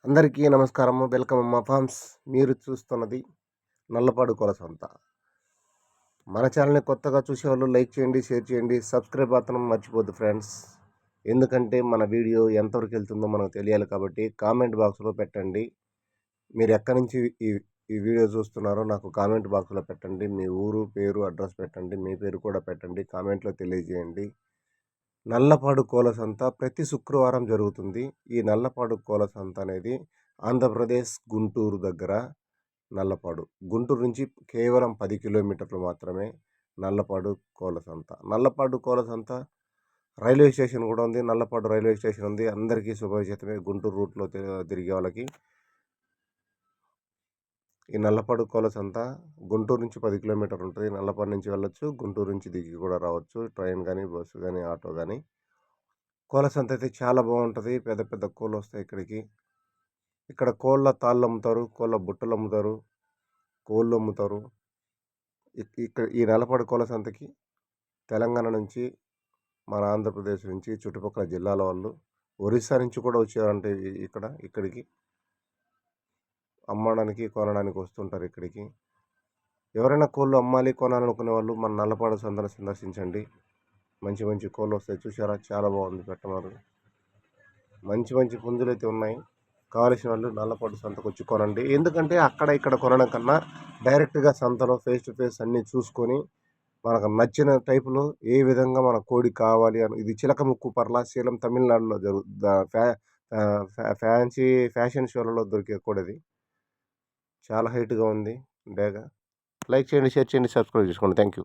అందరికీ నమస్కారము. వెల్కమ్ అమ్మా ఫార్మ్స్. మీరు చూస్తున్నది నల్లపాడు కొలసంత. మన ఛానల్ని కొత్తగా చూసేవాళ్ళు లైక్ చేయండి, షేర్ చేయండి, సబ్స్క్రైబ్ మాత్రం మర్చిపోద్దు ఫ్రెండ్స్. ఎందుకంటే మన వీడియో ఎంతవరకు వెళ్తుందో మనకు తెలియాలి కాబట్టి కామెంట్ బాక్స్లో పెట్టండి. మీరు ఎక్కడి నుంచి ఈ వీడియో చూస్తున్నారో నాకు కామెంట్ బాక్స్లో పెట్టండి. మీ ఊరు పేరు అడ్రస్ పెట్టండి, మీ పేరు కూడా పెట్టండి, కామెంట్లో తెలియజేయండి. నల్లపాడు కోళ్ళ సంత ప్రతి శుక్రవారం జరుగుతుంది. ఈ నల్లపాడు కోళ్ళ సంత అనేది ఆంధ్రప్రదేశ్ గుంటూరు దగ్గర నల్లపాడు. గుంటూరు నుంచి కేవలం 10 కిలోమీటర్లు మాత్రమే నల్లపాడు కోళ్ళ సంత. నల్లపాడు కోళ్ళ సంత రైల్వే స్టేషన్ కూడా ఉంది. నల్లపాడు రైల్వే స్టేషన్ ఉంది. అందరికీ సుపరిచితమే గుంటూరు రూట్లో తిరిగే వాళ్ళకి. ఈ నల్లపాడు కోళ్ళ సంత గుంటూరు నుంచి 10 కిలోమీటర్లు ఉంటుంది. నల్లపాడు నుంచి వెళ్ళొచ్చు, గుంటూరు నుంచి దిగి కూడా రావచ్చు. ట్రైన్ కానీ, బస్సు కానీ, ఆటో కానీ. కోళ్ళ సంత అయితే చాలా బాగుంటుంది. పెద్ద పెద్ద కోళ్ళు వస్తాయి ఇక్కడికి. ఇక్కడ కోళ్ళ తాళ్ళు అమ్ముతారు, కోళ్ళ బుట్టలు అమ్ముతారు, కోళ్ళు అమ్ముతారు. ఇక్కడ ఈ నల్లపాడు కోళ్ళ సంతకి తెలంగాణ నుంచి, మన ఆంధ్రప్రదేశ్ నుంచి, చుట్టుపక్కల జిల్లాల వాళ్ళు, ఒరిస్సా నుంచి కూడా వచ్చారంటే ఇక్కడికి అమ్మడానికి, కొనడానికి వస్తుంటారు ఇక్కడికి. ఎవరైనా కోళ్ళు అమ్మాలి, కొనాలనుకునే వాళ్ళు మన నల్లపాడు సంతను సందర్శించండి. మంచి మంచి కోళ్ళు వస్తాయి. చూసారా, చాలా బాగుంది పెట్టమారు. మంచి మంచి పుంజులు అయితే ఉన్నాయి. కావలసిన వాళ్ళు నల్లపాడు సంతకు వచ్చి కొనండి. ఎందుకంటే అక్కడ ఇక్కడ కొనడం కన్నా డైరెక్ట్గా సంతలో ఫేస్ టు ఫేస్ అన్నీ చూసుకొని మనకు నచ్చిన టైపులో ఏ విధంగా మన కోడి కావాలి అని. ఇది చిలక ముక్కు పర్ల సేలం తమిళనాడులో ఫ్యాన్సీ ఫ్యాషన్ షోలలో దొరికే కోడిది. చాలా హైట్గా ఉంది డేగా. లైక్ చేయండి, షేర్ చేయండి, సబ్స్క్రైబ్ చేసుకోండి. Thank you.